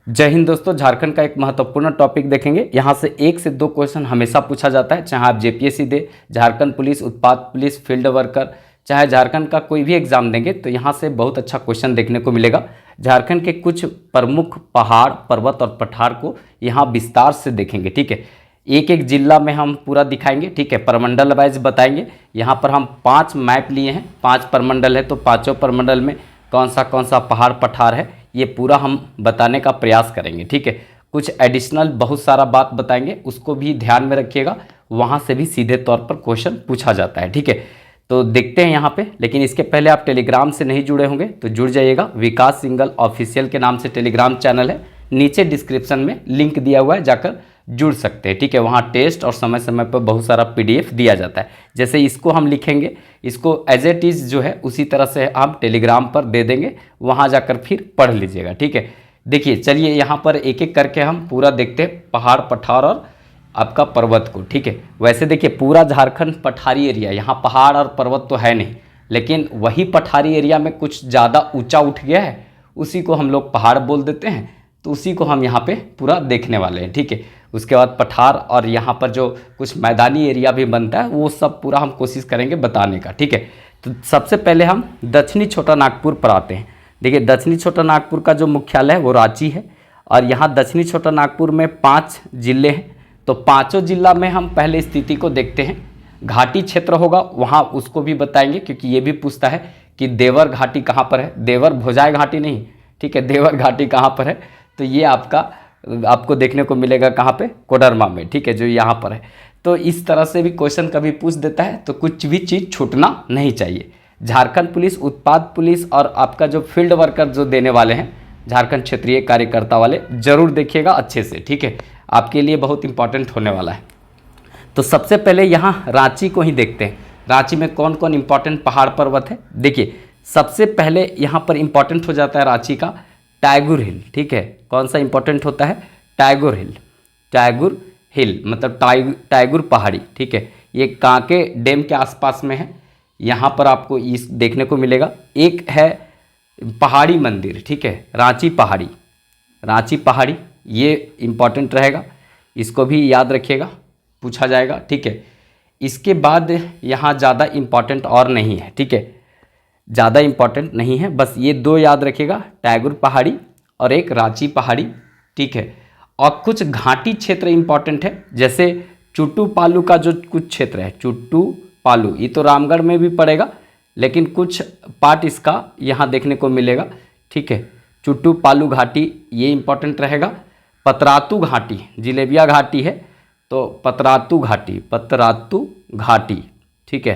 जय हिंद दोस्तों। झारखंड का एक महत्वपूर्ण टॉपिक देखेंगे। यहाँ से 1 से 2 क्वेश्चन हमेशा पूछा जाता है, चाहे आप जेपीएससी दे, झारखंड पुलिस, उत्पाद पुलिस, फील्ड वर्कर, चाहे झारखंड का कोई भी एग्जाम देंगे तो यहाँ से बहुत अच्छा क्वेश्चन देखने को मिलेगा। झारखंड के कुछ प्रमुख पहाड़, पर्वत और पठार को यहाँ विस्तार से देखेंगे। ठीक है, एक एक जिला में हम पूरा दिखाएंगे। ठीक है, प्रमंडल वाइज बताएंगे। यहाँ पर हम 5 मैप लिए हैं, 5 प्रमंडल है तो पाँचों प्रमंडल में कौन सा पहाड़ पठार है ये पूरा हम बताने का प्रयास करेंगे। ठीक है, कुछ एडिशनल बहुत सारा बात बताएंगे, उसको भी ध्यान में रखिएगा, वहाँ से भी सीधे तौर पर क्वेश्चन पूछा जाता है। ठीक है, तो देखते हैं यहाँ पे। लेकिन इसके पहले आप टेलीग्राम से नहीं जुड़े होंगे तो जुड़ जाइएगा। विकास सिंगल ऑफिशियल के नाम से टेलीग्राम चैनल है, नीचे डिस्क्रिप्शन में लिंक दिया हुआ है, जाकर जुड़ सकते हैं। ठीक है, वहाँ टेस्ट और समय समय पर बहुत सारा पीडीएफ दिया जाता है। जैसे इसको हम लिखेंगे, इसको एज इट इज़ जो है उसी तरह से हम टेलीग्राम पर दे देंगे, वहाँ जाकर फिर पढ़ लीजिएगा। ठीक है, देखिए चलिए यहाँ पर एक एक करके हम पूरा देखते हैं, पहाड़ पठार और आपका पर्वत को। ठीक है, वैसे देखिए पूरा झारखंड पठारी एरिया, यहाँ पहाड़ और पर्वत तो है नहीं, लेकिन वही पठारी एरिया में कुछ ज़्यादा ऊंचा उठ गया है, उसी को हम लोग पहाड़ बोल देते हैं, तो उसी को हम यहाँ पे पूरा देखने वाले हैं। ठीक है, उसके बाद पठार और यहाँ पर जो कुछ मैदानी एरिया भी बनता है वो सब पूरा हम कोशिश करेंगे बताने का। ठीक है, तो सबसे पहले हम दक्षिणी छोटा नागपुर पर आते हैं। देखिए दक्षिणी छोटा नागपुर का जो मुख्यालय है वो रांची है, और यहाँ दक्षिणी छोटा नागपुर में 5 जिले हैं। तो पाँचों जिला में हम पहले स्थिति को देखते हैं। घाटी क्षेत्र होगा वहाँ उसको भी बताएंगे, क्योंकि ये भी पूछता है कि देवर घाटी कहाँ पर है। देवर भोजाय घाटी नहीं, ठीक है, देवर घाटी कहाँ पर है, तो ये आपको देखने को मिलेगा कहाँ पे, कोडरमा में। ठीक है, जो यहाँ पर है। तो इस तरह से भी क्वेश्चन कभी पूछ देता है, तो कुछ भी चीज़ छूटना नहीं चाहिए। झारखंड पुलिस, उत्पाद पुलिस और आपका जो फील्ड वर्कर जो देने वाले हैं, झारखंड क्षेत्रीय कार्यकर्ता वाले, जरूर देखिएगा अच्छे से। ठीक है, आपके लिए बहुत इंपॉर्टेंट होने वाला है। तो सबसे पहले यहाँ रांची को ही देखते हैं। रांची में कौन कौन इंपॉर्टेंट पहाड़ पर्वत है। देखिए सबसे पहले यहाँ पर इंपॉर्टेंट हो जाता है रांची का टाइगर हिल। ठीक है, कौन सा इंपॉर्टेंट होता है, टाइगर हिल। टाइगर हिल मतलब टाइगर पहाड़ी। ठीक है, ये कांके डैम के आसपास में है, यहाँ पर आपको इस देखने को मिलेगा। एक है पहाड़ी मंदिर, ठीक है, रांची पहाड़ी, रांची पहाड़ी, ये इंपॉर्टेंट रहेगा, इसको भी याद रखिएगा, पूछा जाएगा। ठीक है, इसके बाद यहाँ ज़्यादा इंपॉर्टेंट और नहीं है। ठीक है, ज़्यादा इंपॉर्टेंट नहीं है, बस ये 2 याद रखिएगा, टाइगर पहाड़ी और एक रांची पहाड़ी। ठीक है, और कुछ घाटी क्षेत्र इंपॉर्टेंट है, जैसे चुट्टू पालू का जो कुछ क्षेत्र है, चुट्टू पालू, ये तो रामगढ़ में भी पड़ेगा, लेकिन कुछ पार्ट इसका यहाँ देखने को मिलेगा। ठीक है, चुट्टू पालू घाटी ये इंपॉर्टेंट रहेगा। पतरातू घाटी, जिलेबिया घाटी है तो पतरातू घाटी, पतरातू घाटी। ठीक है,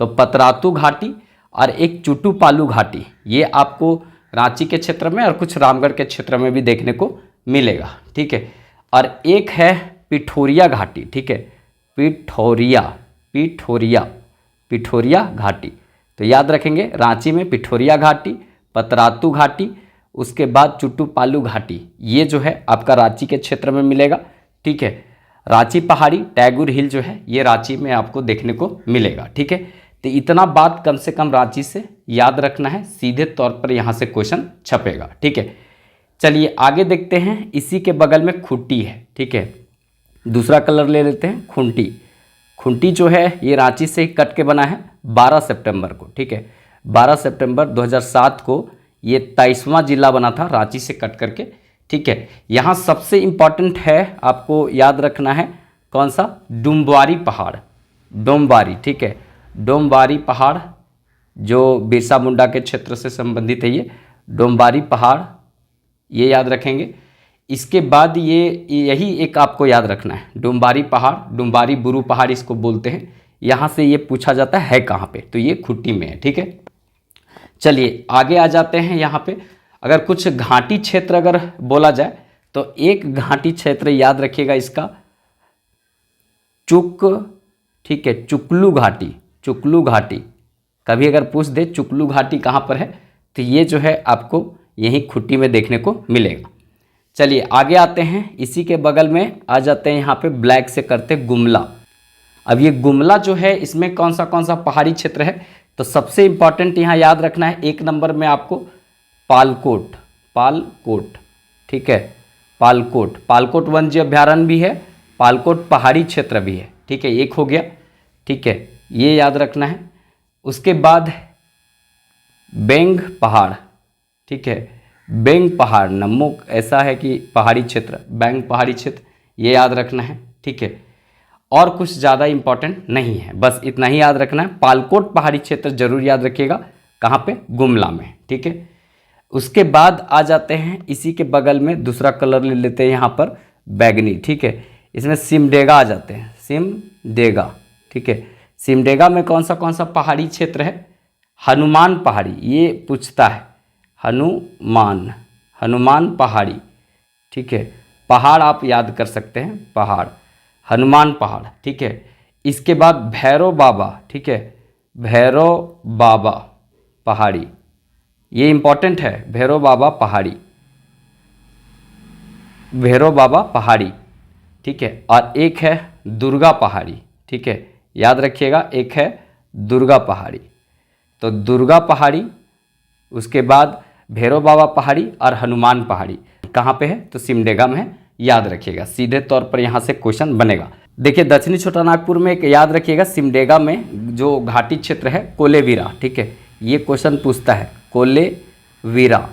तो पतरातू घाटी और एक चुट्टू पालू घाटी, ये आपको रांची के क्षेत्र में और कुछ रामगढ़ के क्षेत्र में भी देखने को मिलेगा। ठीक है, और एक है पिठोरिया घाटी। ठीक है, पिठोरिया, पिठोरिया, पिठोरिया घाटी, तो याद रखेंगे रांची में पिठोरिया घाटी, पतरातू घाटी, उसके बाद चुट्टू पालू घाटी, ये जो है आपका रांची के क्षेत्र में मिलेगा। ठीक है, रांची पहाड़ी, टाइगर हिल जो है ये रांची में आपको देखने को मिलेगा। ठीक है, तो इतना बात कम से कम रांची से याद रखना है, सीधे तौर पर यहाँ से क्वेश्चन छपेगा। ठीक है, चलिए आगे देखते हैं। इसी के बगल में खुंटी है। ठीक है, दूसरा कलर ले लेते हैं, खुंटी। खुंटी जो है ये रांची से ही कट के बना है 12 सितंबर को। ठीक है, 12 सितंबर 2007 को ये 23वां जिला बना था रांची से कट करके। ठीक है, यहाँ सबसे इम्पॉर्टेंट है, आपको याद रखना है, कौन सा, डुम्बारी पहाड़, डोमबारी। ठीक है, डोमबारी पहाड़ जो बिरसा मुंडा के क्षेत्र से संबंधित है, ये डोमबारी पहाड़, ये याद रखेंगे। इसके बाद यही एक आपको याद रखना है, डोमबारी पहाड़, डुम्बारी बुरू पहाड़ इसको बोलते हैं। यहाँ से ये पूछा जाता है कहाँ पे, तो ये खुंटी में है। ठीक है, चलिए आगे आ जाते हैं। यहाँ पे अगर कुछ घाटी क्षेत्र अगर बोला जाए तो एक घाटी क्षेत्र याद रखिएगा इसका, ठीक है, चुकलू घाटी, चुकलू घाटी, कभी अगर पूछ दे चुकलू घाटी कहाँ पर है, तो ये जो है आपको यहीं खुंटी में देखने को मिलेगा। चलिए आगे आते हैं। इसी के बगल में आ जाते हैं, यहाँ पे ब्लैक से करते गुमला। अब ये गुमला जो है इसमें कौन सा पहाड़ी क्षेत्र है, तो सबसे इंपॉर्टेंट यहाँ याद रखना है, 1 नंबर में आपको पालकोट, पालकोट। ठीक है, पालकोट, पालकोट वन्य अभ्यारण्य भी है, पालकोट पहाड़ी क्षेत्र भी है। ठीक है, एक हो गया। ठीक है, ये याद रखना है। उसके बाद बेंग पहाड़। ठीक है, बेंग पहाड़, नमो ऐसा है कि पहाड़ी क्षेत्र, बेंग पहाड़ी क्षेत्र, ये याद रखना है। ठीक है, और कुछ ज़्यादा इंपॉर्टेंट नहीं है, बस इतना ही याद रखना है। पालकोट पहाड़ी क्षेत्र जरूर याद रखिएगा, कहाँ पे? गुमला में। ठीक है, उसके बाद आ जाते हैं इसी के बगल में, दूसरा कलर ले लेते हैं यहाँ पर, बैगनी। ठीक है, इसमें सिमडेगा आ जाते हैं, सिमडेगा। ठीक है, सिमडेगा में कौन सा पहाड़ी क्षेत्र है? हनुमान पहाड़ी, ये पूछता है, हनुमान, हनुमान पहाड़ी। ठीक है, पहाड़ आप याद कर सकते हैं, पहाड़, हनुमान पहाड़। ठीक है, इसके बाद भैरव बाबा। ठीक है, भैरव बाबा पहाड़ी, ये इंपॉर्टेंट है, भैरव बाबा पहाड़ी, भैरव बाबा पहाड़ी। ठीक है, और एक है दुर्गा पहाड़ी। ठीक है, याद रखिएगा, एक है दुर्गा पहाड़ी। तो दुर्गा पहाड़ी, उसके बाद भैरव बाबा पहाड़ी और हनुमान पहाड़ी कहाँ पे है? तो सिमडेगा में है, याद रखिएगा, सीधे तौर पर यहाँ से क्वेश्चन बनेगा। देखिए दक्षिणी छोटा नागपुर में एक याद रखिएगा, सिमडेगा में जो घाटी क्षेत्र है कोलेविरा। ठीक है, ये क्वेश्चन पूछता है, कोलेविरा।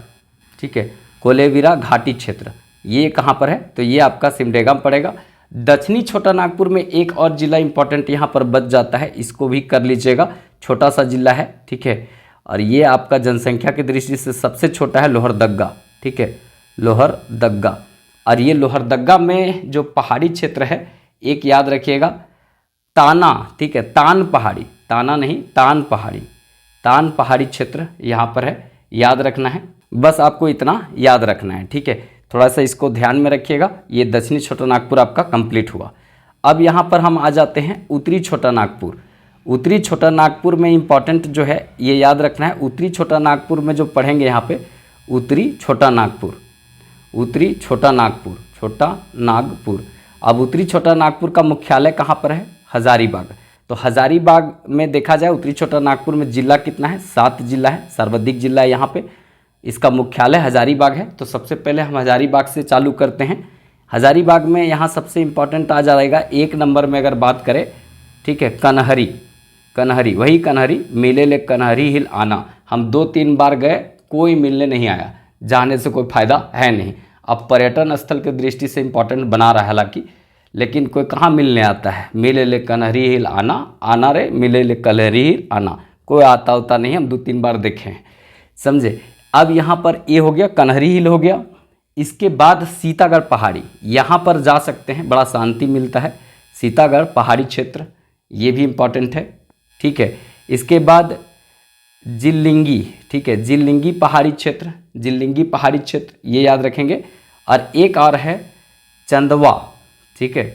ठीक है, कोलेविरा घाटी क्षेत्र, ये कहाँ पर है? तो ये आपका सिमडेगा में पड़ेगा। दक्षिणी छोटा नागपुर में एक और जिला इंपॉर्टेंट यहाँ पर बच जाता है, इसको भी कर लीजिएगा, छोटा सा जिला है। ठीक है, और ये आपका जनसंख्या की दृष्टि से सबसे छोटा है, लोहरदग्गा। ठीक है, लोहरदग्गा। और ये लोहरदग्गा में जो पहाड़ी क्षेत्र है, एक याद रखिएगा, ताना। ठीक है, तान पहाड़ी, ताना नहीं, तान पहाड़ी, तान पहाड़ी क्षेत्र यहाँ पर है, याद रखना है। बस आपको इतना याद रखना है। ठीक है, थोड़ा सा इसको ध्यान में रखिएगा। ये दक्षिणी छोटा नागपुर आपका कंप्लीट हुआ। अब यहाँ पर हम आ जाते हैं उत्तरी छोटा नागपुर। उत्तरी छोटा नागपुर में इंपॉर्टेंट जो है ये याद रखना है, उत्तरी छोटा नागपुर में जो पढ़ेंगे यहाँ पे, उत्तरी छोटा नागपुर, उत्तरी छोटा नागपुर, छोटा नागपुर। अब उत्तरी छोटा नागपुर का मुख्यालय कहाँ पर है? हजारीबाग। तो हजारीबाग में देखा जाए उत्तरी छोटा नागपुर में जिला कितना है? 7 जिला है, सर्वाधिक जिला है यहाँ पे। इसका मुख्यालय हजारीबाग है। तो सबसे पहले हम हजारीबाग से चालू करते हैं। हजारीबाग में यहाँ सबसे इम्पॉर्टेंट आ जाएगा 1 नंबर में अगर बात करें, ठीक है, कन्हरी, कन्हरी, वही कन्हरी, मिले ले कन्हरी हिल आना। हम 2-3 बार गए, कोई मिलने नहीं आया, जाने से कोई फ़ायदा है नहीं। अब पर्यटन स्थल की दृष्टि से इम्पॉर्टेंट बना रहा है हालांकि, लेकिन कोई कहाँ मिलने आता है? मिले ले कन्हरी हिल आना, आना रे मिले ले कन्हरी हिल आना, कोई आता होता नहीं, हम 2-3 बार देखे हैं, समझे। अब यहाँ पर ये हो गया, कन्हरी हिल हो गया। इसके बाद सीतागढ़ पहाड़ी, यहाँ पर जा सकते हैं, बड़ा शांति मिलता है। सीतागढ़ पहाड़ी क्षेत्र, ये भी इम्पॉर्टेंट है। ठीक है, इसके बाद जिल्लिंगी। ठीक है, जिल्लिंगी पहाड़ी क्षेत्र, जिल्लिंगी पहाड़ी क्षेत्र, ये याद रखेंगे। और एक और है चंदवा। ठीक है,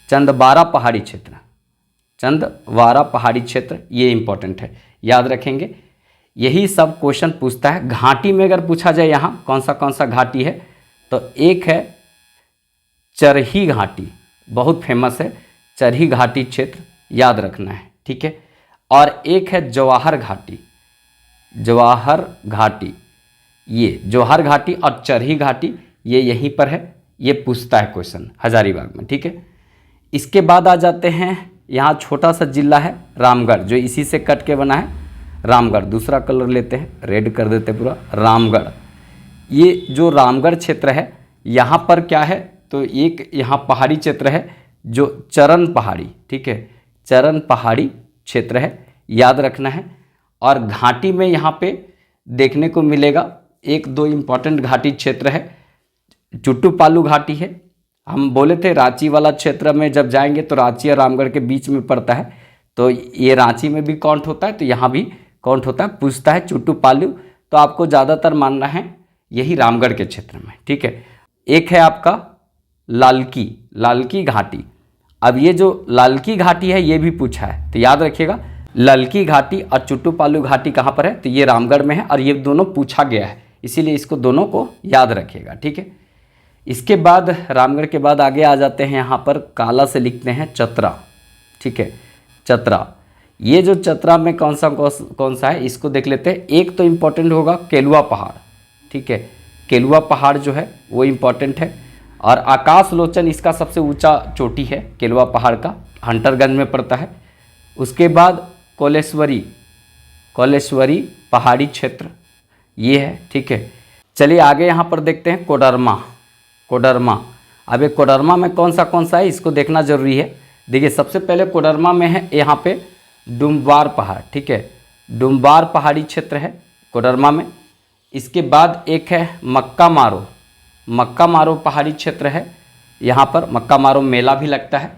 चंदवारा पहाड़ी क्षेत्र, चंदवारा पहाड़ी क्षेत्र, ये इंपॉर्टेंट है, याद रखेंगे। यही सब क्वेश्चन पूछता है। घाटी में अगर पूछा जाए यहाँ कौन सा घाटी है, तो एक है चरही घाटी, बहुत फेमस है, चरही घाटी क्षेत्र, याद रखना है। ठीक है, और एक है जवाहर घाटी, जवाहर घाटी, ये जवाहर घाटी और चरही घाटी, ये यहीं पर है, ये पूछता है क्वेश्चन हजारीबाग में। ठीक है, इसके बाद आ जाते हैं, यहाँ छोटा सा जिला है रामगढ़, जो इसी से कट के बना है, रामगढ़। दूसरा कलर लेते हैं, रेड कर देते हैं पूरा, रामगढ़। ये जो रामगढ़ क्षेत्र है, यहाँ पर क्या है? तो एक यहाँ पहाड़ी क्षेत्र है जो चरण पहाड़ी, ठीक है, चरण पहाड़ी क्षेत्र है, याद रखना है। और घाटी में यहाँ पे देखने को मिलेगा 1-2 इम्पॉर्टेंट घाटी क्षेत्र है। चुट्टूपालू घाटी है, हम बोले थे रांची वाला क्षेत्र में जब जाएंगे तो रांची और रामगढ़ के बीच में पड़ता है, तो ये रांची में भी काउंट होता है, तो यहाँ भी काउंट होता है। पूछता है चुट्टूपालू, तो आपको ज़्यादातर मानना है यही रामगढ़ के क्षेत्र में। ठीक है, एक है आपका लालकी, लालकी घाटी। अब ये जो लालकी घाटी है ये भी पूछा है, तो याद रखिएगा लालकी घाटी और चुट्टूपालू घाटी कहाँ पर है, तो ये रामगढ़ में है, और ये दोनों पूछा गया है, इसीलिए इसको दोनों को याद रखिएगा। ठीक है, इसके बाद रामगढ़ के बाद आगे आ जाते हैं, यहाँ पर काला से लिखते हैं चतरा। ठीक है, चतरा, ये जो चतरा में कौन सा है इसको देख लेते हैं। एक तो इम्पोर्टेंट होगा केलुआ पहाड़। ठीक है, केलुआ पहाड़ जो है वो इम्पोर्टेंट है। और आकाश लोचन इसका सबसे ऊंचा चोटी है केलवा पहाड़ का, हंटरगंज में पड़ता है। उसके बाद कोलेश्वरी पहाड़ी क्षेत्र ये है, ठीक है। चलिए आगे यहाँ पर देखते हैं कोडरमा। अब ये कोडरमा में कौन सा है इसको देखना जरूरी है। देखिए सबसे पहले कोडरमा में है यहाँ पे डुम्बार पहाड़, ठीक है, डुम्बार पहाड़ी क्षेत्र है कोडरमा में। इसके बाद एक है मक्का मारो पहाड़ी क्षेत्र है, यहाँ पर मक्का मारो मेला भी लगता है।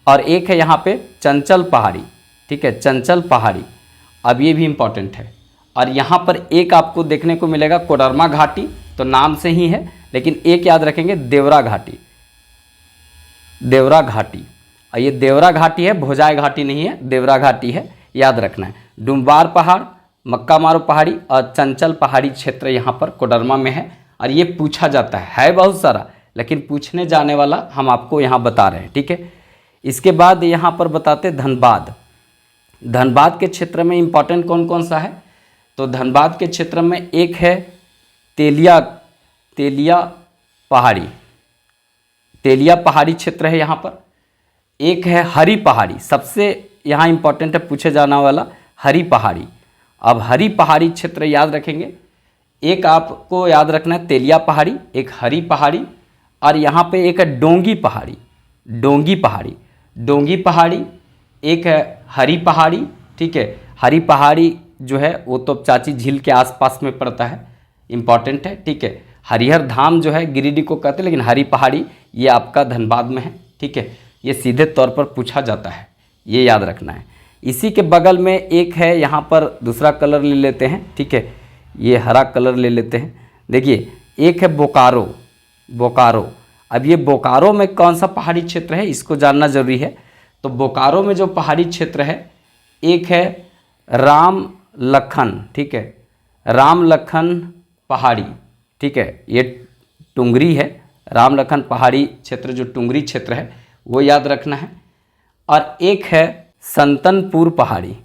और एक है यहाँ पे चंचल पहाड़ी, ठीक है, चंचल पहाड़ी, अब ये भी इम्पॉर्टेंट है। और यहाँ पर एक आपको देखने को मिलेगा कोडरमा घाटी, तो नाम से ही है, लेकिन एक याद रखेंगे देवरा घाटी। और ये देवरा घाटी है, भोजाई घाटी नहीं है, देवरा घाटी है, याद रखना है। डुम्बार पहाड़, मक्का मारो पहाड़ी और चंचल पहाड़ी क्षेत्र यहाँ पर कोडरमा में है। और ये पूछा जाता है बहुत सारा, लेकिन पूछने जाने वाला हम आपको यहाँ बता रहे हैं, ठीक है। इसके बाद यहाँ पर बताते धनबाद के क्षेत्र में इम्पॉर्टेंट कौन सा है, तो धनबाद के क्षेत्र में एक है तेलिया पहाड़ी क्षेत्र है यहाँ पर। एक है हरी पहाड़ी, सबसे यहाँ इम्पॉर्टेंट है पूछे जाने वाला हरी पहाड़ी। अब हरी पहाड़ी क्षेत्र याद रखेंगे, एक आपको याद रखना है तेलिया पहाड़ी, एक हरी पहाड़ी, और यहाँ पे एक है डोंगी पहाड़ी, एक है हरी पहाड़ी, ठीक है। हरी पहाड़ी जो है वो तो चाची झील के आसपास में पड़ता है, इम्पॉर्टेंट है, ठीक है। हरिहर धाम जो है गिरिडीह को कहते हैं, लेकिन हरी पहाड़ी ये आपका धनबाद में है, ठीक है। ये सीधे तौर पर पूछा जाता है, ये याद रखना है। इसी के बगल में एक है, यहाँ पर दूसरा कलर ले लेते हैं, ठीक है, ये हरा कलर ले लेते हैं। देखिए एक है बोकारो। अब ये बोकारो में कौन सा पहाड़ी क्षेत्र है इसको जानना जरूरी है। तो बोकारो में जो पहाड़ी क्षेत्र है, एक है राम लखन, ठीक है, राम लखन पहाड़ी, ठीक है, ये टुंगरी है। राम लखन पहाड़ी क्षेत्र जो टुंगरी क्षेत्र है वो याद रखना है। और एक है संतनपुर पहाड़ी,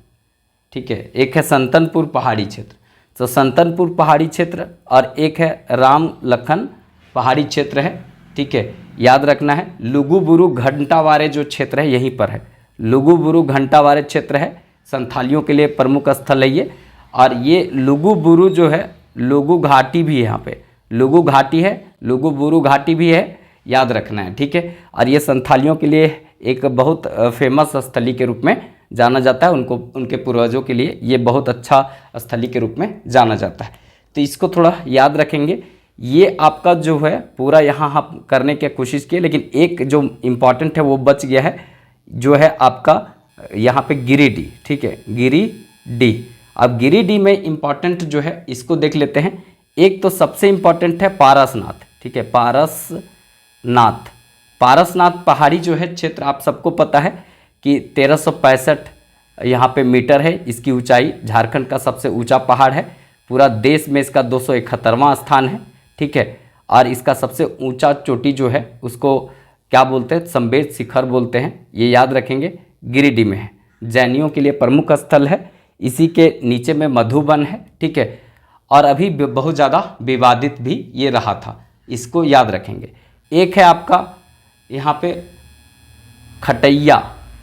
ठीक है, एक है संतनपुर पहाड़ी क्षेत्र। तो संतनपुर पहाड़ी क्षेत्र और एक है राम लखन पहाड़ी क्षेत्र है, ठीक है, याद रखना है। लुगुबुरु घंटावारे जो क्षेत्र है यहीं पर है, लुगुबुरु घंटावारे क्षेत्र है, संथालियों के लिए प्रमुख स्थल है ये। और ये लुगुबुरु जो है, लुगु घाटी भी है यहाँ पे, लुगु घाटी है, लुगुबुरु घाटी भी है, याद रखना है, ठीक है। और ये संथालियों के लिए एक बहुत फेमस स्थली के रूप में जाना जाता है, उनके पूर्वजों के लिए ये बहुत अच्छा स्थली के रूप में जाना जाता है। तो इसको थोड़ा याद रखेंगे। ये आपका जो है पूरा यहाँ हम करने की कोशिश किए, लेकिन एक जो इम्पॉर्टेंट है वो बच गया है, जो है आपका यहाँ पे गिरिडीह, ठीक है, गिरिडीह। अब गिरिडीह में इम्पॉर्टेंट जो है इसको देख लेते हैं। एक तो सबसे इम्पॉर्टेंट है पारसनाथ, ठीक है, पारसनाथ पहाड़ी जो है क्षेत्र आप सबको पता है कि 1365 यहाँ पे मीटर है इसकी ऊंचाई, झारखंड का सबसे ऊंचा पहाड़ है, पूरा देश में इसका 271वां स्थान है, ठीक है। और इसका सबसे ऊंचा चोटी जो है उसको क्या बोलते हैं, संवेद शिखर बोलते हैं, ये याद रखेंगे, गिरिडीह में है, जैनियों के लिए प्रमुख स्थल है। इसी के नीचे में मधुबन है, ठीक है, और अभी बहुत ज़्यादा विवादित भी ये रहा था, इसको याद रखेंगे। एक है आपका यहाँ पे खटैया,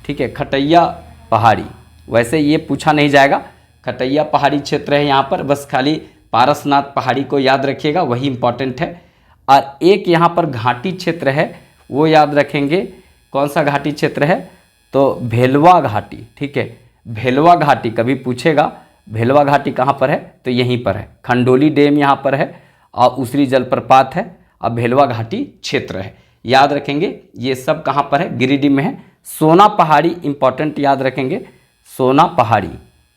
ठीक है, खटैया पहाड़ी, वैसे ये पूछा नहीं जाएगा, खटैया पहाड़ी क्षेत्र है यहाँ पर, बस खाली पारसनाथ पहाड़ी को याद रखिएगा, वही इम्पॉर्टेंट है। और एक यहाँ पर घाटी क्षेत्र है, वो याद रखेंगे, कौन सा घाटी क्षेत्र है, तो भेलवा घाटी, ठीक है, भेलवा घाटी कभी पूछेगा, भेलवा घाटी कहाँ पर है, तो यहीं पर है, खंडोली डैम यहाँ पर है और उसरी जलप्रपात है और भेलवा घाटी क्षेत्र है, याद रखेंगे। ये सब कहाँ पर है, गिरिडीह में है। सोना पहाड़ी इंपॉर्टेंट याद रखेंगे, सोना पहाड़ी,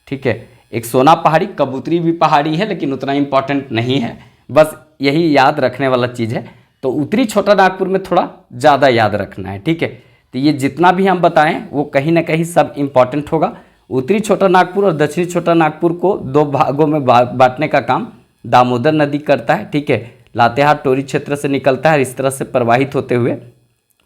ठीक है, एक सोना पहाड़ी, कबूतरी भी पहाड़ी है लेकिन उतना इम्पॉर्टेंट नहीं है, बस यही याद रखने वाला चीज़ है। तो उत्तरी छोटा नागपुर में थोड़ा ज़्यादा याद रखना है, ठीक है। तो ये जितना भी हम बताएं वो कहीं ना कहीं सब इम्पॉर्टेंट होगा। उत्तरी छोटा नागपुर और दक्षिणी छोटा नागपुर को दो भागों में बांटने का काम दामोदर नदी करता है, ठीक है, लातेहार टोरी क्षेत्र से निकलता है, इस तरह से प्रवाहित होते हुए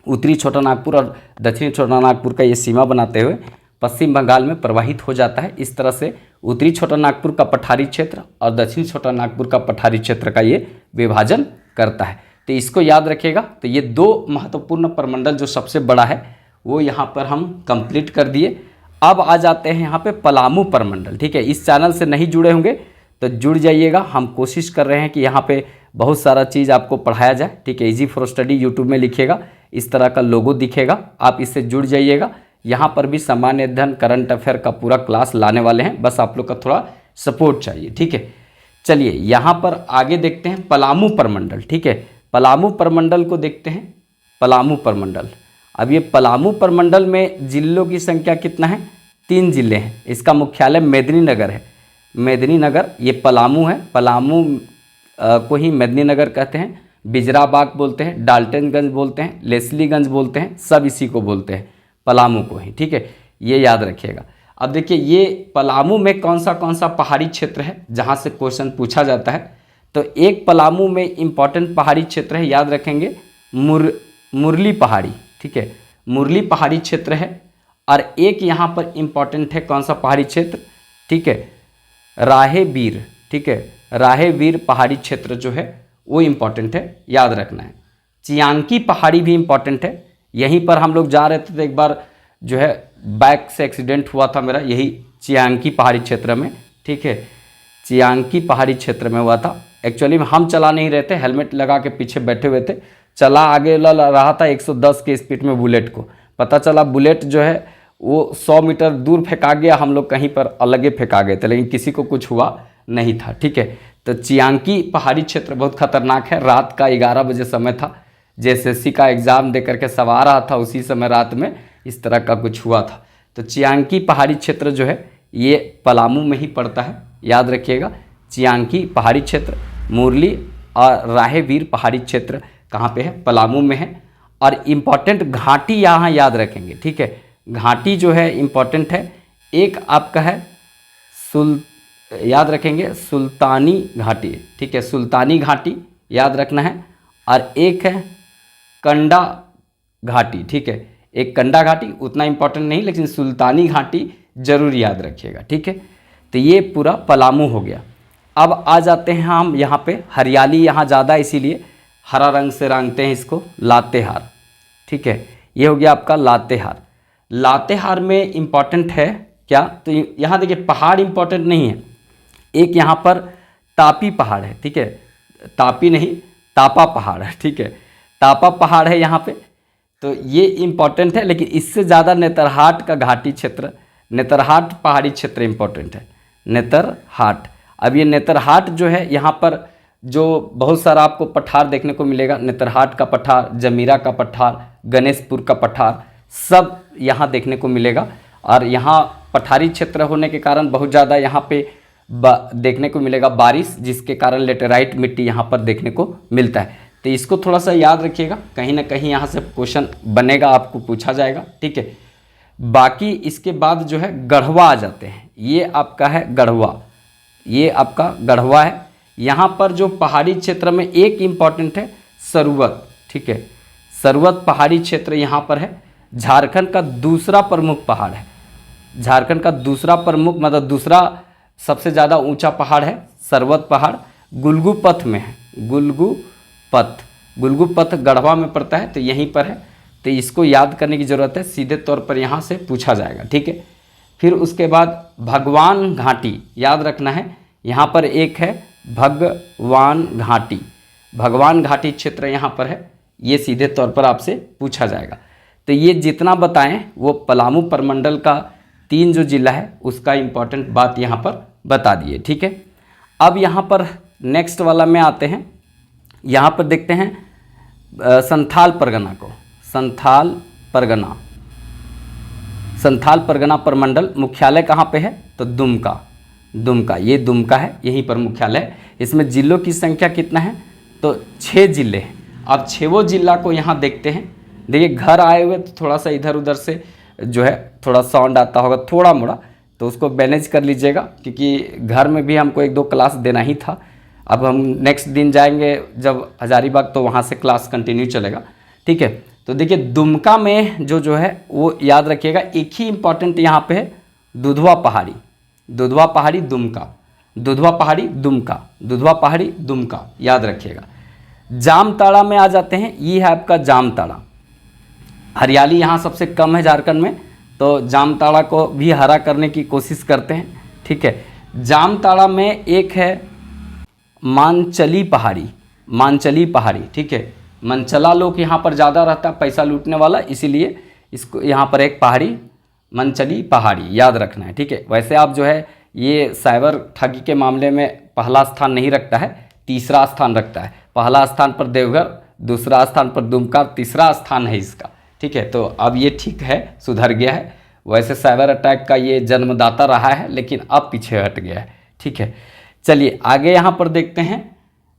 उत्तरी छोटा नागपुर और दक्षिणी छोटा नागपुर का ये सीमा बनाते हुए पश्चिम बंगाल में प्रवाहित हो जाता है। इस तरह से उत्तरी छोटा नागपुर का पठारी क्षेत्र और दक्षिणी छोटा नागपुर का पठारी क्षेत्र का ये विभाजन करता है। तो इसको याद रखिएगा। तो ये 2 महत्वपूर्ण प्रमंडल जो सबसे बड़ा है वो यहाँ पर हम कंप्लीट कर दिए। अब आ जाते हैं यहाँ पे पलामू प्रमंडल। ठीक है, इस चैनल से नहीं जुड़े होंगे तो जुड़ जाइएगा। हम कोशिश कर रहे हैं कि यहाँ पे बहुत सारा चीज़ आपको पढ़ाया जाए। ठीक है, इजी फॉर स्टडी यूट्यूब में लिखिएगा, इस तरह का लोगो दिखेगा, आप इससे जुड़ जाइएगा। यहाँ पर भी सामान्य अध्ययन, करंट अफेयर का पूरा क्लास लाने वाले हैं, बस आप लोग का थोड़ा सपोर्ट चाहिए। ठीक है, चलिए यहाँ पर आगे देखते हैं पलामू प्रमंडल। ठीक है, पलामू प्रमंडल को देखते हैं। पलामू प्रमंडल, अब ये पलामू प्रमंडल में जिलों की संख्या कितना है? 3 जिले हैं। इसका मुख्यालय मेदिनीनगर है। मेदिनीनगर ये पलामू है। पलामू को ही मेदिनीनगर कहते हैं, बिजराबाग बोलते हैं, डाल्टनगंज बोलते हैं, लेस्लीगंज बोलते हैं, सब इसी को बोलते हैं, पलामू को ही। ठीक है, ये याद रखिएगा। अब देखिए ये पलामू में कौन सा पहाड़ी क्षेत्र है जहाँ से क्वेश्चन पूछा जाता है। तो एक पलामू में इम्पॉर्टेंट पहाड़ी क्षेत्र है, याद रखेंगे, मुरली पहाड़ी। ठीक है, मुरली पहाड़ी क्षेत्र है। और एक यहाँ पर इम्पॉर्टेंट है कौन सा पहाड़ी क्षेत्र? ठीक है, राहे वीर। ठीक है, राहे वीर पहाड़ी क्षेत्र जो है वो इम्पॉर्टेंट है, याद रखना है। चियांकी पहाड़ी भी इम्पॉर्टेंट है। यहीं पर हम लोग जा रहे थे तो एक बार जो है बाइक से एक्सीडेंट हुआ था मेरा, यही चियांकी पहाड़ी क्षेत्र में। ठीक है, चियांकी पहाड़ी क्षेत्र में हुआ था। एक्चुअली हम चला नहीं रहे थे, हेलमेट लगा के पीछे बैठे हुए थे, चला आगे रहा था 110 के स्पीड में बुलेट को। पता चला बुलेट जो है वो 100 मीटर दूर फेंका गया, हम लोग कहीं पर अलगे फेंका गए थे, लेकिन किसी को कुछ हुआ नहीं था। ठीक है, तो चियांकी पहाड़ी क्षेत्र बहुत खतरनाक है। रात का 11 बजे समय था, जेएसएससी का एग्ज़ाम दे करके सब आ रहा था, उसी समय रात में इस तरह का कुछ हुआ था। तो चियांकी पहाड़ी क्षेत्र जो है ये पलामू में ही पड़ता है, याद रखिएगा। चियांकी पहाड़ी क्षेत्र, मुरली और राहे वीर पहाड़ी क्षेत्र कहाँ पे है? पलामू में है। और इम्पॉर्टेंट घाटी यहाँ याद रखेंगे। ठीक है, घाटी जो है इम्पॉर्टेंट है। एक आपका है याद रखेंगे सुल्तानी घाटी। ठीक है, सुल्तानी घाटी याद रखना है। और एक है कंडा घाटी। ठीक है, एक कंडा घाटी उतना इम्पोर्टेंट नहीं, लेकिन सुल्तानी घाटी जरूर याद रखिएगा। ठीक है, तो ये पूरा पलामू हो गया। अब आ जाते हैं हम यहाँ पे, हरियाली यहाँ ज़्यादा इसीलिए हरा रंग से रंगते हैं इसको, लातेहार। ठीक है, ये हो गया आपका लातेहार। लातेहार में इम्पॉर्टेंट है क्या? तो यहाँ देखिए पहाड़ इम्पॉर्टेंट नहीं है, एक यहाँ पर तापी पहाड़ है। ठीक है, तापी नहीं, तापा पहाड़ है। ठीक है, तापा पहाड़ है यहाँ पे, तो ये इम्पॉर्टेंट है। लेकिन इससे ज़्यादा नेतरहाट का घाटी क्षेत्र, नेतरहाट पहाड़ी क्षेत्र इम्पॉर्टेंट है, नेतरहाट। अब ये नेतरहाट जो है यहाँ पर जो बहुत सारा आपको पठार देखने को मिलेगा, नेतरहाट का पठार, जमीरा का पठार, गणेशपुर का पठार, सब यहाँ देखने को मिलेगा। और यहाँ पठारी क्षेत्र होने के कारण बहुत ज़्यादा यहाँ पे देखने को मिलेगा बारिश, जिसके कारण लेटेराइट मिट्टी यहाँ पर देखने को मिलता है। तो इसको थोड़ा सा याद रखिएगा, कहीं ना कहीं यहाँ से क्वेश्चन बनेगा, आपको पूछा जाएगा। ठीक है, बाकी इसके बाद जो है गढ़वा आ जाते हैं। ये आपका है गढ़वा, ये आपका गढ़वा है। यहाँ पर जो पहाड़ी क्षेत्र में एक इम्पॉर्टेंट है सरवत। ठीक है, सरवत पहाड़ी क्षेत्र यहाँ पर है। झारखंड का दूसरा प्रमुख पहाड़ है, झारखंड का दूसरा प्रमुख मतलब दूसरा सबसे ज़्यादा ऊंचा पहाड़ है सरवत पहाड़। गुलगुपथ में है, गुलगुपथ गढ़वा में पड़ता है, तो यहीं पर है। तो इसको याद करने की ज़रूरत है, सीधे तौर पर यहाँ से पूछा जाएगा। ठीक है, फिर उसके बाद भगवान घाटी याद रखना है। यहाँ पर एक है भगवान घाटी, भगवान घाटी क्षेत्र यहाँ पर है, ये सीधे तौर पर आपसे पूछा जाएगा। तो ये जितना बताएं वो पलामू प्रमंडल का 3 जो जिला है उसका इम्पॉर्टेंट बात यहाँ पर बता दिए। ठीक है, अब यहाँ पर नेक्स्ट वाला में आते हैं। यहाँ पर देखते हैं संथाल परगना को, संथाल परगना प्रमंडल मुख्यालय कहाँ पे है? तो दुमका, ये दुमका है, यहीं पर मुख्यालय है। इसमें जिलों की संख्या कितना है? तो 6 जिले हैं। अब 6 जिला को यहाँ देखते हैं। देखिए घर आए हुए तो थोड़ा सा इधर उधर से जो है थोड़ा साउंड आता होगा थोड़ा मोड़ा, तो उसको मैनेज कर लीजिएगा, क्योंकि घर में भी हमको 1-2 क्लास देना ही था। अब हम नेक्स्ट दिन जाएंगे जब हजारीबाग, तो वहाँ से क्लास कंटिन्यू चलेगा। ठीक है, तो देखिए दुमका में जो है वो याद रखिएगा। एक ही इम्पॉर्टेंट यहाँ पे है दुधवा पहाड़ी, दुधवा पहाड़ी दुमका, दुधवा पहाड़ी दुमका, दुधवा पहाड़ी दुमका याद रखिएगा। जामताड़ा में आ जाते हैं, ये है आपका जामताड़ा। हरियाली यहाँ सबसे कम है झारखंड में, तो जामताड़ा को भी हरा करने की कोशिश करते हैं, ठीक है। जामताड़ा में एक है मानचली पहाड़ी, मानचली पहाड़ी, ठीक है। मनचला लोग यहाँ पर ज़्यादा रहता है, पैसा लूटने वाला, इसीलिए इसको यहाँ पर एक पहाड़ी मनचली पहाड़ी याद रखना है, ठीक है। वैसे आप जो है ये साइबर ठगी के मामले में पहला स्थान नहीं रखता है, तीसरा स्थान रखता है। पहला स्थान पर देवघर, दूसरा स्थान पर दुमका, तीसरा स्थान है इसका, ठीक है। तो अब ये ठीक है, सुधर गया है। वैसे साइबर अटैक का ये जन्मदाता रहा है, लेकिन अब पीछे हट गया है, ठीक है। चलिए आगे यहाँ पर देखते हैं,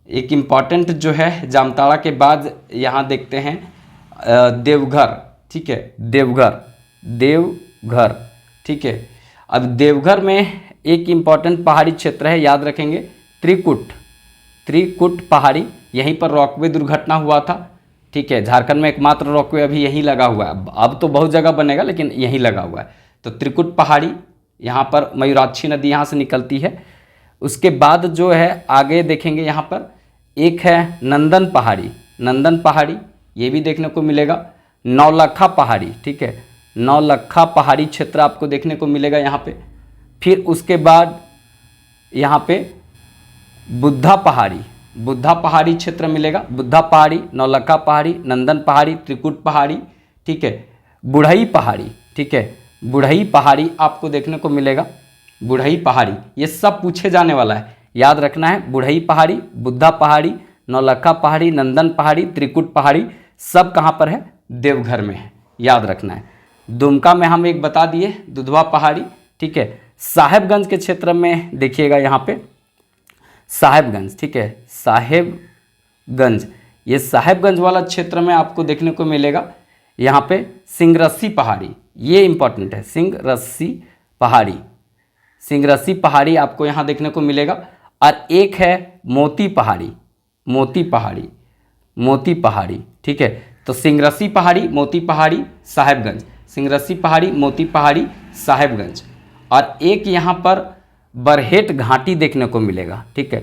एक इम्पॉर्टेंट जो है जामताड़ा के बाद यहाँ देखते हैं देवघर, ठीक है। देवघर, देवघर, ठीक है। अब देवघर में एक इम्पॉर्टेंट पहाड़ी क्षेत्र है, याद रखेंगे, त्रिकुट, त्रिकुट पहाड़ी। यहीं पर रॉकवे दुर्घटना हुआ था, ठीक है। झारखंड में एकमात्र रॉकवे अभी यहीं लगा हुआ है, अब तो बहुत जगह बनेगा लेकिन यहीं लगा हुआ है। तो त्रिकुट पहाड़ी, यहाँ पर मयूराक्षी नदी यहाँ से निकलती है। उसके बाद जो है आगे देखेंगे, यहाँ पर एक है नंदन पहाड़ी, नंदन पहाड़ी ये भी देखने को मिलेगा। नौलखा पहाड़ी, ठीक है, नौलखा पहाड़ी क्षेत्र आपको देखने को मिलेगा यहाँ पे। फिर उसके बाद यहाँ पे बुद्धा पहाड़ी, बुद्धा पहाड़ी क्षेत्र मिलेगा। बुद्धा पहाड़ी, नौलखा पहाड़ी, नंदन पहाड़ी, त्रिकुट पहाड़ी, ठीक है। बुढ़ई पहाड़ी, ठीक है, बुढ़ई पहाड़ी आपको देखने को मिलेगा। बुढ़ई पहाड़ी ये सब पूछे जाने वाला है, याद रखना है। बुढ़ई पहाड़ी, बुद्धा पहाड़ी, नौलखा पहाड़ी, नंदन पहाड़ी, त्रिकुट पहाड़ी, सब कहाँ पर है? देवघर में है, याद रखना है। दुमका में हम एक बता दिए, दुधवा पहाड़ी, ठीक है। साहेबगंज के क्षेत्र में देखिएगा यहाँ पे साहेबगंज, ठीक है, साहेबगंज, ये साहेबगंज वाला क्षेत्र में आपको देखने को मिलेगा यहाँ पे सिंगरस्सी पहाड़ी, ये इंपॉर्टेंट है। सिंगरस्सी पहाड़ी, सिंगरस्सी पहाड़ी आपको यहाँ देखने को मिलेगा। और एक है मोती पहाड़ी, मोती पहाड़ी, मोती पहाड़ी, ठीक है। तो सिंगरस्सी पहाड़ी, मोती पहाड़ी, साहेबगंज, सिंगरस्सी पहाड़ी, मोती पहाड़ी, साहेबगंज। और एक यहाँ पर बरहेट घाटी देखने को मिलेगा, ठीक है,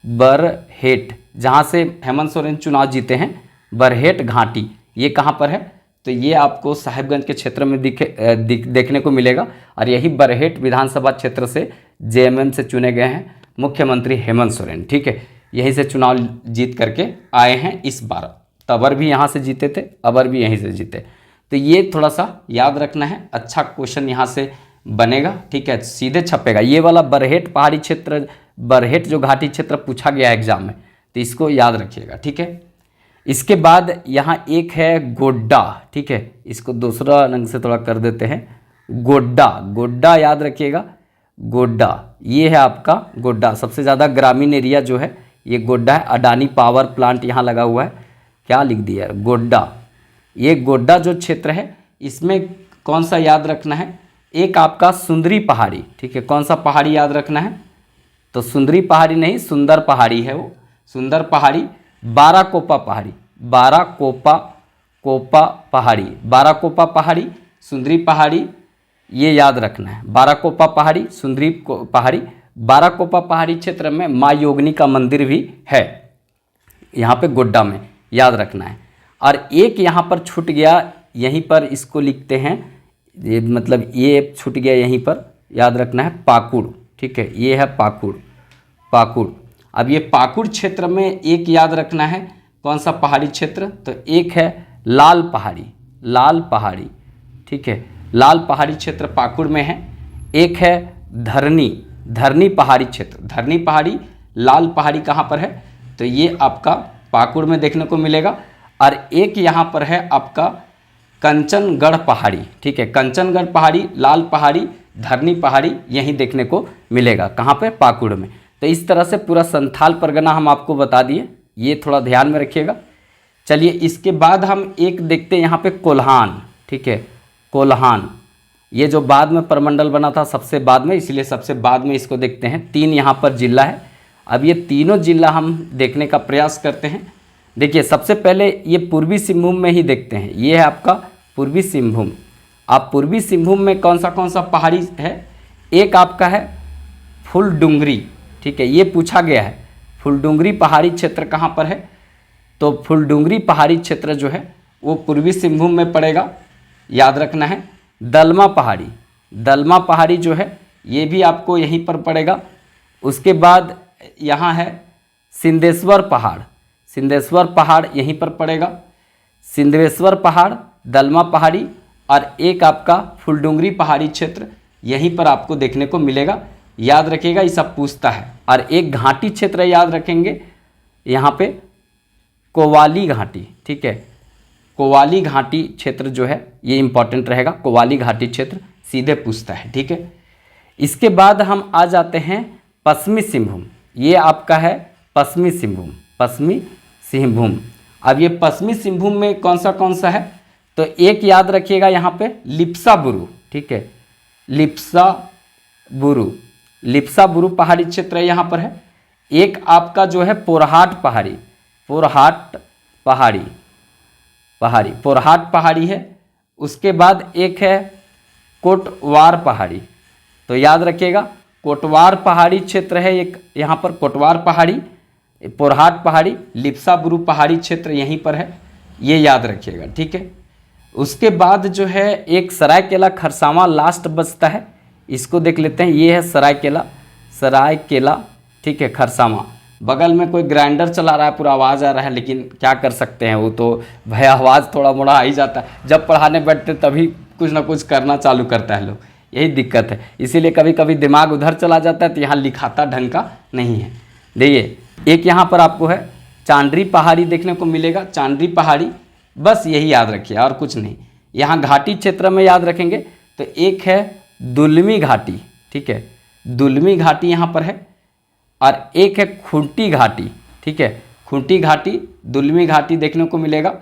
बरहेट, जहाँ से हेमंत सोरेन चुनाव जीते हैं, बरहेट घाटी, ये कहाँ पर है? तो ये आपको साहिबगंज के क्षेत्र में देखने को मिलेगा। और यही बरहेट विधानसभा क्षेत्र से जेएमएम से चुने गए हैं मुख्यमंत्री हेमंत सोरेन, ठीक है। यहीं से चुनाव जीत करके आए हैं इस बार, तबर भी यहाँ से जीते थे, अबर भी यहीं से जीते। तो ये थोड़ा सा याद रखना है, अच्छा क्वेश्चन यहाँ से बनेगा, ठीक है, सीधे छपेगा। ये वाला बरहेट पहाड़ी क्षेत्र, बरहेट जो घाटी क्षेत्र पूछा गया है एग्जाम में, तो इसको याद रखिएगा, ठीक है। इसके बाद यहाँ एक है गोड्डा, ठीक है, इसको दूसरा रंग से थोड़ा कर देते हैं, गोड्डा, गोड्डा याद रखिएगा, गोड्डा, ये है आपका गोड्डा। सबसे ज़्यादा ग्रामीण एरिया जो है ये गोड्डा है। अडानी पावर प्लांट यहाँ लगा हुआ है, क्या लिख दिया है, गोड्डा। ये गोड्डा जो क्षेत्र है इसमें कौन सा याद रखना है? एक आपका सुंदरी पहाड़ी, ठीक है, कौन सा पहाड़ी याद रखना है? तो सुंदरी पहाड़ी नहीं, सुंदर पहाड़ी है वो, सुंदर पहाड़ी। बाराकोपा पहाड़ी, बाराकोपा, कोपा पहाड़ी, बाराकोपा पहाड़ी, सुंदरी पहाड़ी, ये याद रखना है। बाराकोपा पहाड़ी, सुंदरी पहाड़ी। बाराकोपा पहाड़ी क्षेत्र में माँ योगिनी का मंदिर भी है, यहाँ पे गोड्डा में, याद रखना है। और एक यहाँ पर छूट गया, यहीं पर इसको लिखते हैं, ये मतलब ये छूट गया यहीं पर, याद रखना है, पाकुड़, ठीक है, ये है पाकुड़, पाकुड़। अब ये पाकुड़ क्षेत्र में एक याद रखना है, कौन सा पहाड़ी क्षेत्र? तो एक है लाल पहाड़ी, लाल पहाड़ी, ठीक है, लाल पहाड़ी क्षेत्र पाकुड़ में है। एक है धरनी, धरनी पहाड़ी क्षेत्र, धरनी पहाड़ी, लाल पहाड़ी कहाँ पर है? तो ये आपका पाकुड़ में देखने को मिलेगा। और एक यहाँ पर है आपका कंचनगढ़ पहाड़ी, ठीक है, कंचनगढ़ पहाड़ी, लाल पहाड़ी, धरनी पहाड़ी, यहीं देखने को मिलेगा, कहाँ पे? पाकुड़ में। तो इस तरह से पूरा संथाल परगना हम आपको बता दिए, ये थोड़ा ध्यान में रखिएगा। चलिए इसके बाद हम एक देखते हैं यहाँ पे कोल्हान, ठीक है, कोल्हान, ये जो बाद में प्रमंडल बना था सबसे बाद में, इसलिए सबसे बाद में इसको देखते हैं। 3 यहाँ पर जिला है। अब ये तीनों जिला हम देखने का प्रयास करते हैं। देखिए सबसे पहले ये पूर्वी सिंहभूम में ही देखते हैं, ये है आपका पूर्वी सिंहभूम। आप पूर्वी सिंहभूम में कौन सा पहाड़ी है? एक आपका है फुलडुंगरी, ठीक है, ये पूछा गया है, फुलडुंगरी पहाड़ी क्षेत्र कहाँ पर है? तो फुलडुंगरी पहाड़ी क्षेत्र जो है वो पूर्वी सिंहभूम में पड़ेगा, याद रखना है। दलमा पहाड़ी जो है ये भी आपको यहीं पर पड़ेगा। उसके बाद यहाँ है सिंधेश्वर पहाड़ यहीं पर पड़ेगा। सिंधेश्वर पहाड़, दलमा पहाड़ी और एक आपका फुलडुंगरी पहाड़ी क्षेत्र यहीं पर आपको देखने को मिलेगा, याद रखिएगा, ये सब पूछता है। और एक घाटी क्षेत्र याद रखेंगे यहाँ पे, कोवाली घाटी, ठीक है, कोवाली घाटी क्षेत्र जो है ये इंपॉर्टेंट रहेगा, कोवाली घाटी क्षेत्र सीधे पूछता है, ठीक है। इसके बाद हम आ जाते हैं पश्चिमी सिंहभूम, ये आपका है पश्चिमी सिंहभूम। अब ये पश्चिमी सिंहभूम में कौन सा है, तो एक याद रखिएगा यहाँ पे लिप्सा बुरू, ठीक है, लिप्सा बुरू पहाड़ी क्षेत्र यहाँ पर है। एक आपका जो है पोरहाट पहाड़ी है। उसके बाद एक है कोटवार पहाड़ी, तो याद रखिएगा कोटवार पहाड़ी क्षेत्र है एक यहाँ पर, कोटवार पहाड़ी, पोरहाट पहाड़ी, लिप्सा बुरू पहाड़ी क्षेत्र यहीं पर है, ये याद रखिएगा, ठीक है। उसके बाद जो है एक सरायकेला खरसावां लास्ट बचता है, इसको देख लेते हैं। ये है सरायकेला, ठीक है, खरसावां। बगल में कोई ग्राइंडर चला रहा है, पूरा आवाज़ आ रहा है, लेकिन क्या कर सकते हैं, वो तो भाई आवाज़ थोड़ा मोड़ा आ ही जाता है। जब पढ़ाने बैठते तभी कुछ ना कुछ करना चालू करता है लोग, यही दिक्कत है। इसीलिए कभी कभी दिमाग उधर चला जाता है तो यहाँ लिखाता ढंग का नहीं है। देखिए एक यहाँ पर आपको है चांडरी पहाड़ी देखने को मिलेगा, चांडरी पहाड़ी, बस यही याद रखिए और कुछ नहीं। यहाँ घाटी क्षेत्र में याद रखेंगे तो एक है दुलमी घाटी, ठीक है, दुलमी घाटी यहाँ पर है, और एक है खूंटी घाटी, ठीक है, खूंटी घाटी, दुलमी घाटी देखने को मिलेगा।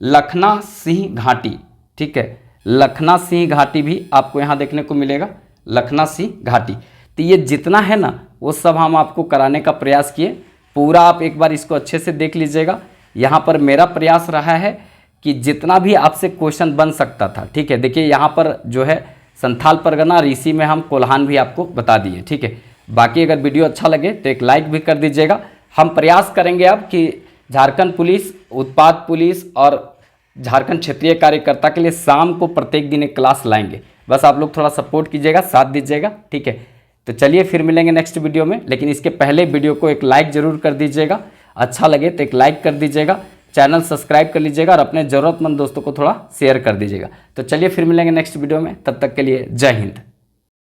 लखना सिंह घाटी, ठीक है, लखना सिंह घाटी भी आपको यहाँ देखने को मिलेगा, लखना सिंह घाटी। तो ये जितना है ना वो सब हम आपको कराने का प्रयास किए, पूरा आप एक बार इसको अच्छे से देख लीजिएगा। यहाँ पर मेरा प्रयास रहा है कि जितना भी आपसे क्वेश्चन बन सकता था, ठीक है। देखिए यहाँ पर जो है संथाल परगना और इसी में हम कोल्हान भी आपको बता दिए, ठीक है। बाकी अगर वीडियो अच्छा लगे तो एक लाइक भी कर दीजिएगा। हम प्रयास करेंगे अब कि झारखंड पुलिस, उत्पाद पुलिस और झारखंड क्षेत्रीय कार्यकर्ता के लिए शाम को प्रत्येक दिन एक क्लास लाएंगे। बस आप लोग थोड़ा सपोर्ट कीजिएगा, साथ दीजिएगा, ठीक है। तो चलिए फिर मिलेंगे नेक्स्ट वीडियो में, लेकिन इसके पहले वीडियो को एक लाइक ज़रूर कर दीजिएगा, अच्छा लगे तो एक लाइक कर दीजिएगा, चैनल सब्सक्राइब कर लीजिएगा और अपने ज़रूरतमंद दोस्तों को थोड़ा शेयर कर दीजिएगा। तो चलिए फिर मिलेंगे नेक्स्ट वीडियो में, तब तक के लिए जय हिंद।